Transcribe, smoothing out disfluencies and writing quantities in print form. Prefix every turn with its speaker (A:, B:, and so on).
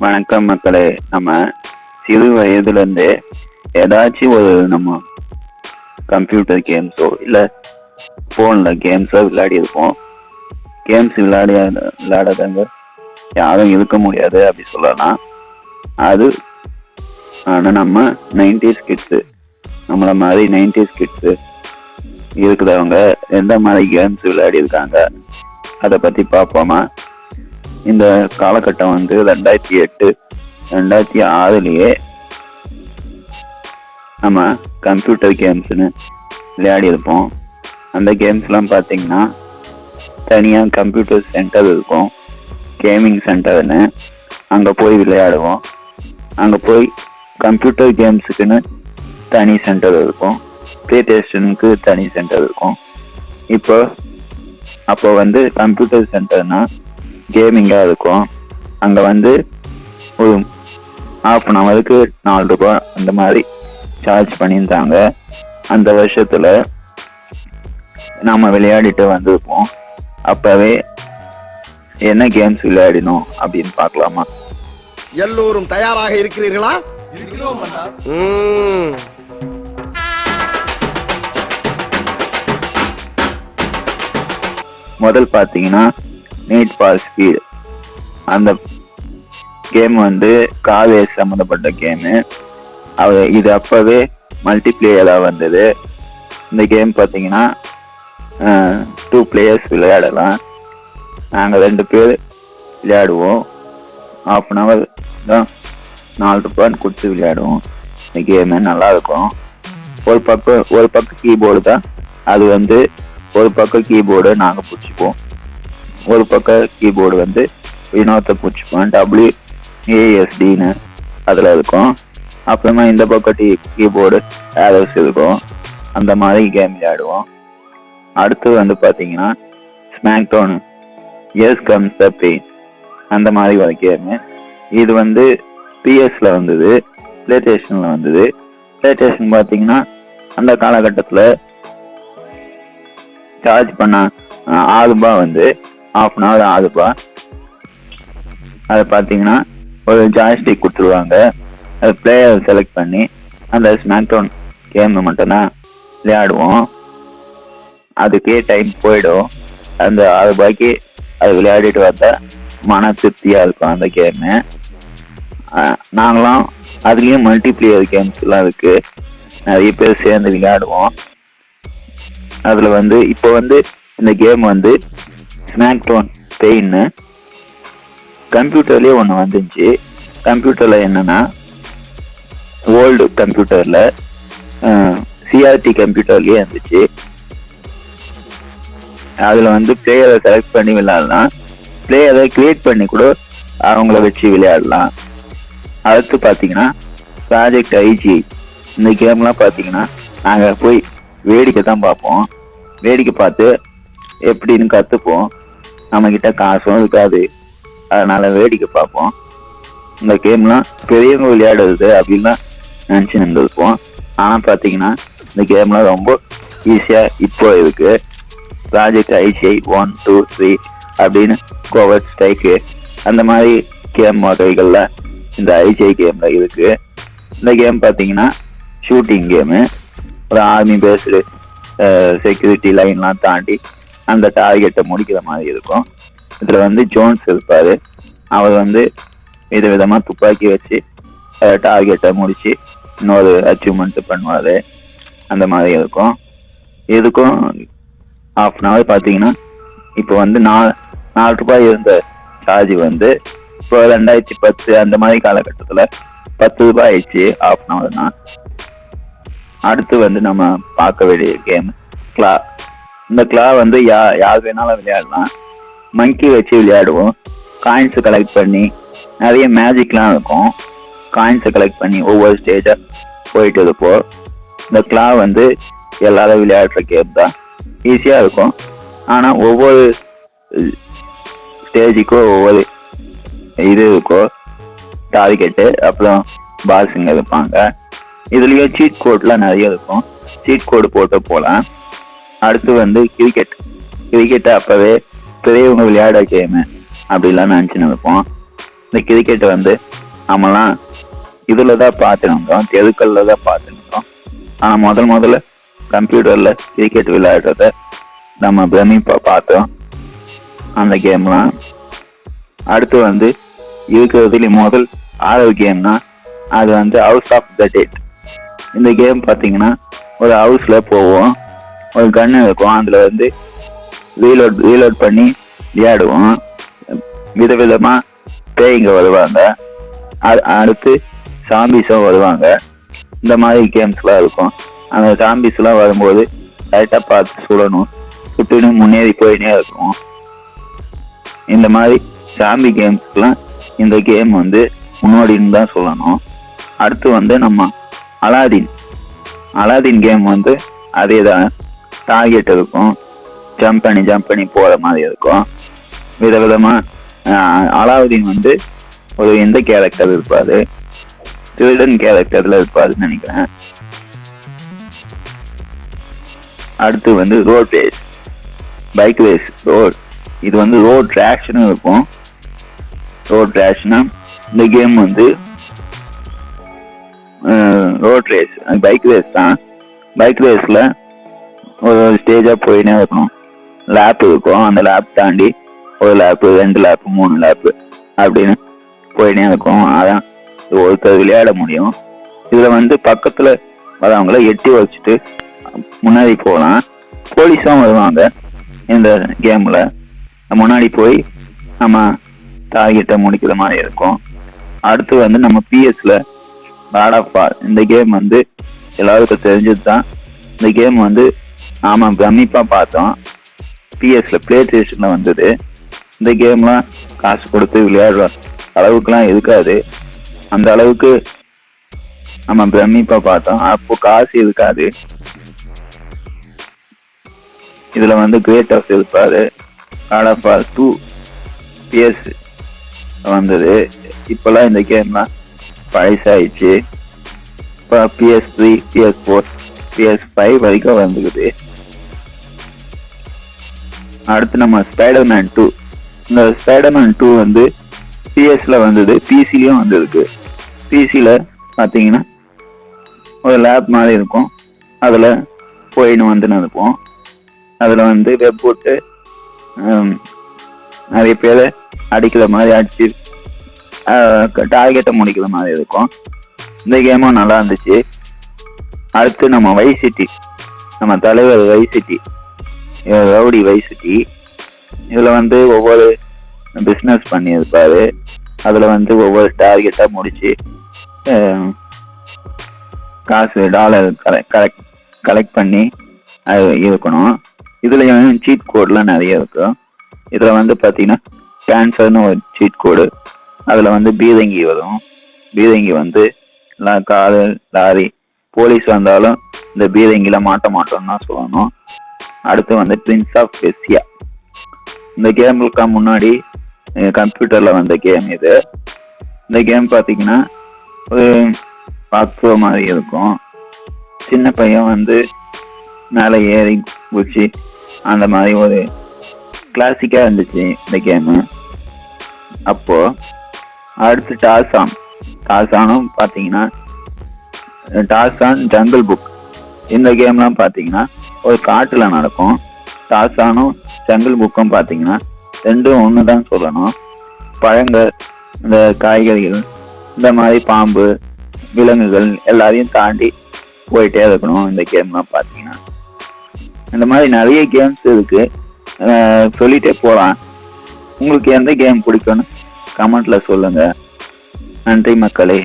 A: வணக்கம் மக்களே. நம்ம சிறு வயதுலேருந்தே ஏதாச்சும் ஒரு நம்ம கம்ப்யூட்டர் கேம்ஸோ இல்லை ஃபோனில் கேம்ஸோ விளையாடி இருப்போம். கேம்ஸ் விளையாடாதவங்க யாரும் இருக்க முடியாது அப்படி சொல்லலாம். அது ஆனால் நம்ம 90s கிட்ஸு, நம்மளை மாதிரி 90s கிட்ஸு இருக்கிறவங்க எந்த மாதிரி கேம்ஸ் விளையாடி இருக்காங்க அதை பற்றி பார்ப்போமா. இந்த காலகட்டம் 2008 2006 நம்ம கம்ப்யூட்டர் கேம்ஸ்னு விளையாடி இருப்போம். அந்த கேம்ஸ்லாம் பார்த்தீங்கன்னா தனியாக கம்ப்யூட்டர் சென்டர் இருக்கும், கேமிங் சென்டர்னு. அங்கே போய் விளையாடுவோம். அங்கே போய் கம்ப்யூட்டர் கேம்ஸுக்குன்னு தனி சென்டர் இருக்கும், ப்ளே ஸ்டேஷனுக்கு தனி சென்டர் இருக்கும். அப்போ கம்ப்யூட்டர் சென்டர்னா கேமிங்காக இருக்கும். அங்கே ஒரு ½ $4 அந்த மாதிரி சார்ஜ் பண்ணியிருந்தாங்க. அந்த வருஷத்தில் நாம் விளையாடிட்டு வந்திருப்போம். அப்போவே என்ன கேம்ஸ் விளையாடினோம் அப்படின்னு பார்க்கலாமா?
B: எல்லோரும் தயாராக இருக்கிறீர்களா?
A: முதல் பார்த்தீங்கன்னா நீட் ஃபார் ஸ்பீட். அந்த கேம் கார் ரேஸ் சம்மந்தப்பட்ட கேமு. இது அப்போவே மல்டிப்ளேயராக வந்தது. இந்த கேம் பார்த்தீங்கன்னா 2 players விளையாடலாம். நாங்கள் 2 பேர் விளையாடுவோம். ½ தான் $4 கொடுத்து விளையாடுவோம். இந்த கேமு நல்லாயிருக்கும். ஒரு பக்கம் கீபோர்டு தான் அது. ஒரு பக்கம் கீபோர்டு நாங்கள் பிடிச்சிப்போம், ஒரு பக்கம் கீபோர்டு வினோத்தை பிடிச்சிப்போம். WASDன்னு அதில் இருக்கும். அப்புறமா இந்த பக்கம் கீபோர்டு ஆரோஸ் இருக்கும். அந்த மாதிரி கேம் விளையாடுவோம். அடுத்து பார்த்தீங்கன்னா SmackDown here comes the pain. அந்த மாதிரி ஒரு கேமு. இது PS வந்தது, ப்ளே ஸ்டேஷனில் வந்தது. ப்ளே ஸ்டேஷன் பார்த்தீங்கன்னா அந்த காலகட்டத்தில் சார்ஜ் பண்ண $6 ½ அதை பார்த்தீங்கன்னா ஒரு ஜாய்ஸ்டிக் கொடுத்துருவாங்க. அது பிளேயர் செலக்ட் பண்ணி அந்த ஸ்மாக் டவுன் கேம் மட்டும்தான் விளையாடுவோம். அதுக்கே டைம் போயிடும். அந்த $6 அது விளையாடிட்டு வந்தால் மன திருப்தியாக இருக்கும் அந்த கேமு. நாங்களாம் அதுலேயும் மல்டிப்ளேயர் கேம்ஸ்லாம் இருக்குது, நிறைய பேர் சேர்ந்து விளையாடுவோம். அதில் இப்போ இந்த கேம் ஸ்மாக் டவுன் பெயின்னு கம்ப்யூட்டர்லேயே ஒன்று வந்துச்சு. கம்ப்யூட்டரில் என்னென்னா ஓல்டு கம்ப்யூட்டரில் CRT கம்ப்யூட்டர்லேயே இருந்துச்சு. அதில் பிளேயரை செலக்ட் பண்ணி விளையாடலாம், பிளேயரை கிரியேட் பண்ணி கூட அவங்கள வச்சு விளையாடலாம். அடுத்து பார்த்தீங்கன்னா ப்ராஜெக்ட் IG. இந்த கேம்லாம் பார்த்தீங்கன்னா நாங்கள் போய் வேடிக்கை தான் பார்ப்போம். வேடிக்கை பார்த்து எப்படின்னு கற்றுப்போம். நம்மக்கிட்ட காசும் இருக்காது, அதனால் வேடிக்கை பார்ப்போம். இந்த கேம்லாம் பெரியவங்க விளையாடுறது அப்படின்லாம் நினச்சி நின்றுருப்போம். ஆனால் பார்த்தீங்கன்னா இந்த கேம்லாம் ரொம்ப ஈஸியாக இப்போ இருக்குது. ப்ராஜெக்ட் IG 1 2 3 அப்படின்னு கோவர்ட் ஸ்ட்ரைக்கு அந்த மாதிரி கேம் வகைகளில் இந்த IGI கேமில் இருக்குது. இந்த கேம் பார்த்தீங்கன்னா ஷூட்டிங் கேமு. ஒரு ஆர்மி பேஸ்டு செக்யூரிட்டி லைன்லாம் தாண்டி அந்த டார்கெட்டை முடிக்கிற மாதிரி இருக்கும். இதில் ஜோன்ஸ் இருப்பார். அவர் விதவிதமாக துப்பாக்கி வச்சு டார்கெட்டை முடித்து இன்னொரு அச்சீவ்மெண்ட் பண்ணுவார். அந்த மாதிரி இருக்கும். இதுக்கும் ½ பார்த்தீங்கன்னா இப்போ $4 இருந்த சார்ஜ் இப்போ 2010 அந்த மாதிரி காலகட்டத்தில் $10 ஆயிடுச்சு ½ தான். அடுத்து நம்ம பார்க்க வேண்டிய கேம் கிளா. இந்த கிளா யார் வேணாலும் விளையாடலாம். மங்கி வச்சு விளையாடுவோம். காயின்ஸை கலெக்ட் பண்ணி நிறைய மேஜிக்லாம் இருக்கும். காயின்ஸை கலெக்ட் பண்ணி ஒவ்வொரு ஸ்டேஜாக போயிட்டு இருப்போம். இந்த கிளா எல்லாரும் விளையாடுற கேம் தான். ஈஸியாக இருக்கும். ஆனால் ஒவ்வொரு ஸ்டேஜுக்கும் ஒவ்வொரு இது இருக்கும், டார்கெட்டு. அப்புறம் பாஸுங்க இருப்பாங்க. இதுலேயே சீட் கோட்லாம் நிறைய இருக்கும். சீட் கோடு போட்டு போகலாம். அடுத்து கிரிக்கெட்டை அப்போவே பெரியவங்க விளையாட கேமு அப்படிலாம் நினச்சின்னு இருப்போம். இந்த கிரிக்கெட் வந்து நம்மலாம் இதில் தான் பார்த்துருந்தோம், தெருக்களில் தான் பார்த்துருந்தோம். ஆனால் முதல்ல கம்ப்யூட்டரில் கிரிக்கெட் விளையாடுறத நம்ம பிரமிப்பாக பார்த்தோம் அந்த கேம்லாம். அடுத்து வந்து இருக்கிறதுல முதல் கேம்னா அது வந்து ஹவுஸ் ஆஃப் த டெட். இந்த கேம் பார்த்தீங்கன்னா ஒரு ஹவுஸில் போவோம், ஒரு கன்று இருக்கும், அதில் வந்து ரீலோட் பண்ணி விளையாடுவோம். விதவிதமாக பேய்ங்க வருவாங்க, அடுத்து சாம்பிஸும் வருவாங்க. இந்த மாதிரி கேம்ஸ்லாம் இருக்கும். அந்த சாம்பிஸ்லாம் வரும்போது லைட்டாக பார்த்து சுடணும், சுட்டுன்னு முன்னேறி போயினே இருக்கும். இந்த மாதிரி சாம்பி கேம்ஸ்லாம் இந்த கேம் வந்து முன்னோடின்னு தான் சொல்லணும். அடுத்து வந்து நம்ம அலாதீன் கேம் வந்து அதே தான், டார்கெட் இருக்கும், ஜம்ப் பண்ணி போகிற மாதிரி இருக்கும். விதவிதமாக அலாவுதீன் வந்து ஒரு எந்த கேரக்டர் இருப்பாரு, திருடன் கேரக்டர்ல இருப்பாருன்னு நினைக்கிறேன். அடுத்து வந்து ரோட் ரேஸ், பைக் ரேஸ், இது வந்து ரோட் ரேஷ்னு இருக்கும். ரோட் ரேஷ்னா இந்த கேம் வந்து ரோட் ரேஸ், பைக் ரேஸ் தான். பைக் ரேஸ்ல ஒரு ஸ்டேஜா போயினே இருக்கணும், லேப் இருக்கும், அந்த லேப் தாண்டி ஒரு லேப்பு, 2 லேப்பு, 3 லேப்பு அப்படின்னு போயினே இருக்கும். அதான் ஒருத்தர் விளையாட முடியும். இதுல வந்து பக்கத்துல வரவங்கள எட்டி வச்சுட்டு முன்னாடி போகலாம். போலீஸும் வருவாங்க இந்த கேம்ல, முன்னாடி போய் நம்ம டார்கெட்டை முடிக்கிற மாதிரி இருக்கும். அடுத்து வந்து நம்ம பிஎஸ்ல காட் ஆஃப் வார், இந்த கேம் வந்து எல்லாருக்கும் தெரிஞ்சது தான். இந்த கேம் வந்து நாம பிரமிப்பா பார்த்தோம், பிஎஸ்ல பிளே ஸ்டேஷன்ல வந்தது. இந்த கேம்லாம் காசு கொடுத்து விளையாடுற அளவுக்குலாம் இருக்காது, அந்த அளவுக்கு நம்ம பிரமிப்பா பார்த்தோம். அப்போ காசு இருக்காது. இதுல வந்து கிரேட்டர்ஸ் இருப்பாரு. காட் ஆஃப் வார் 2 பிஎஸ் வந்தது. இப்பெல்லாம் இந்த கேம்லாம் பழசாயிடுச்சு. இப்போ PS3, PS4, PS5 வரைக்கும் வந்துக்குது. அடுத்து நம்ம ஸ்பைடர்மேன் 2. இந்த ஸ்பைடர்மேன் 2 வந்து பிஎஸ்ல வந்தது, பிசிலையும் வந்திருக்கு. பிசியில் பார்த்தீங்கன்னா ஒரு லேப் மாதிரி இருக்கும், அதில் போயின்னு வந்துன்னு இருக்கும். அதில் வந்து வெப் போட்டு நிறைய பேரை அடிக்கிற மாதிரி அடிச்சு டார்கெட்டை முடிக்கிற மாதிரி இருக்கும். இந்த கேமும் நல்லா இருந்துச்சு. அடுத்து நம்ம வைசிட்டி, நம்ம தலைவர் வைசிட்டி, ரவுடி வைசிட்டி. இதில் வந்து ஒவ்வொரு பிஸ்னஸ் பண்ணியிருப்பாரு. அதில் வந்து ஒவ்வொரு டார்கெட்டாக முடிச்சு காசு டாலர் கலெக்ட் பண்ணி இருக்கணும். இதுலேயும் சீட் கோட்லாம் நிறைய இருக்கும். இதில் வந்து பார்த்தீங்கன்னா கேன்சர்னு ஒரு சீட் கோடு, அதில் வந்து பீரங்கி வரும். பீரங்கி வந்து காரு லாரி போலீஸ் வந்தாலும் இந்த பீரங்கில மாட்ட மாட்டோம்னு தான் சொல்லணும். அடுத்து வந்து பிரின்ஸ் ஆஃப் பெர்சியா. இந்த கேமுக்கு முன்னாடி கம்ப்யூட்டர்ல வந்த கேம் இது. இந்த கேம் பார்த்தீங்கன்னா ஒரு பாக்ஸோ மாதிரி இருக்கும். சின்ன பையன் வந்து மேலே ஏறி குச்சி அந்த மாதிரி ஒரு கிளாசிக்கா இருந்துச்சு இந்த கேமு அப்போ. அடுத்து டார்சானும் பார்த்தீங்கன்னா டார்சான் ஜங்கிள் புக். இந்த கேம்லாம் பார்த்தீங்கன்னா ஒரு காட்டில் நடக்கும். டார்சானும் ஜங்கிள் புக்கும் பார்த்தீங்கன்னா ரெண்டும் ஒன்று தான் சொல்லணும். பழங்கள், இந்த காய்கறிகள், இந்த மாதிரி பாம்பு, விலங்குகள் எல்லாரையும் தாண்டி போயிட்டே இருக்கணும் இந்த கேம்லாம் பார்த்தீங்கன்னா. இந்த மாதிரி நிறைய கேம்ஸ் இருக்கு, சொல்லிட்டே போகலாம். உங்களுக்கு எந்த கேம் பிடிக்கும்னு கமெண்ட்ல சொல்லுங்க. நன்றி மக்களே.